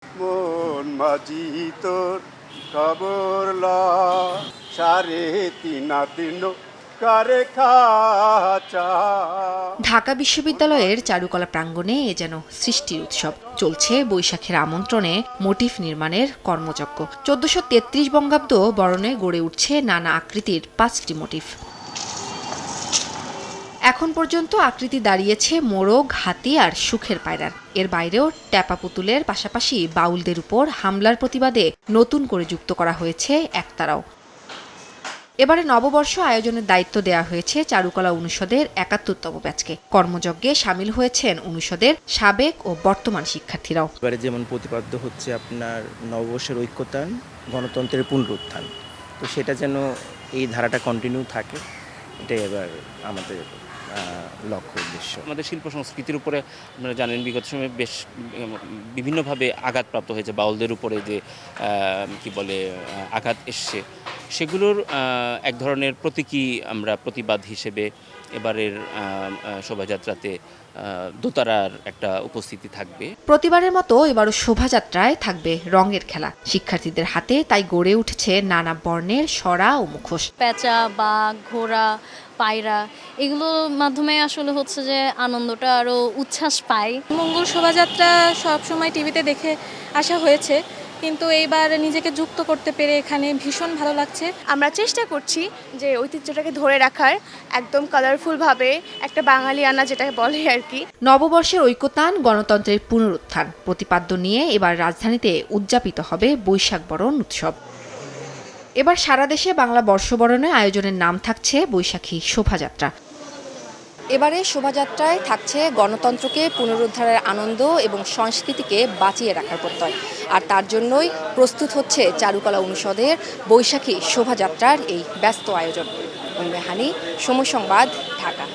মন মাঝি তোর খবর ল, সাড়ে তিনা দিন কারে খাচা। ঢাকা বিশ্ববিদ্যালয়ের চারুকলা প্রাঙ্গণে এ যেন সৃষ্টির উৎসব। চলছে বৈশাখের আমন্ত্রণে মোটিফ নির্মাণের কর্মযজ্ঞ। ১৪৩৩ বঙ্গাব্দ বরণে গড়ে উঠছে নানা আকৃতির ৫টি মোটিফ। এখন পর্যন্ত আকৃতি দাঁড়িয়েছে মোরগ, হাতি আর সুখের পায়রার। এর বাইরেও ট্যাপা পুতুলের পাশাপাশি বাউলদের উপর হামলার প্রতিবাদে নতুন করে যুক্ত করা হয়েছে একতারাও। এবারে নববর্ষ আয়োজনের দায়িত্ব দেওয়া হয়েছে চারুকলা অনুষদের ৭১তম ব্যাচকে। কর্মযজ্ঞে সামিল হয়েছেন অনুষদের সাবেক ও বর্তমান শিক্ষার্থীরাও। এবারে যেমন প্রতিপাদ্য হচ্ছে আপনার নববর্ষের ঐক্যতান, গণতন্ত্রের পুনরুত্থান, তো সেটা যেন এই ধারাটা কন্টিনিউ থাকে, এটাই এবার আমাদের লক্ষ্য উদ্দেশ্য। আমাদের শিল্প সংস্কৃতির উপরে আপনারা জানেন বিগত সময়ে বেশ বিভিন্নভাবে আঘাতপ্রাপ্ত হয়েছে, বাউলদের উপরে যে কি বলে আঘাত এসছে, সেগুলোর এক ধরনের প্রতীকী আমরা প্রতিবাদ হিসেবে এবারের শোভাযাত্রাতে দোতারার একটা উপস্থিতি থাকবে। প্রতিবারের মতো এবারও শোভাযাত্রায় থাকবে রঙের খেলা। শিক্ষার্থীদের হাতে তাই গড়ে উঠেছে নানা বর্ণের সরা ও মুখোশ। পেঁচা, বাঘ, ঘোড়া, পায়রা, এগুলোর মাধ্যমে আসলে হচ্ছে যে আনন্দটা আরও উচ্ছ্বাস পায়। মঙ্গল শোভাযাত্রা সবসময় টিভিতে দেখে আসা হয়েছে, কিন্তু এইবার নিজেকে যুক্ত করতে পেরে এখানে ভীষণ ভালো লাগছে। আমরা চেষ্টা করছি যে ঐতিহ্যটাকে ধরে রাখার, একদম কালারফুলভাবে একটা বাঙালিয়ানা যেটাকে বলে আর কি। নববর্ষের ঐক্যতান, গণতন্ত্রের পুনরুত্থান প্রতিপাদ্য নিয়ে এবার রাজধানীতে উদযাপিত হবে বৈশাখ বরণ উৎসব। এবার সারা দেশে বাংলা বর্ষবরণে আয়োজনের নাম থাকছে বৈশাখী শোভাযাত্রা। এবারে শোভাযাত্রায় থাকছে গণতন্ত্রকে পুনরুদ্ধারের আনন্দ এবং সংস্কৃতিকে বাঁচিয়ে রাখার প্রত্যয়। আর তার জন্যই প্রস্তুত হচ্ছে চারুকলা অনুষদের বৈশাখী শোভাযাত্রার এই ব্যস্ত আয়োজন। উম্মে হানি, সময় সংবাদ, ঢাকা।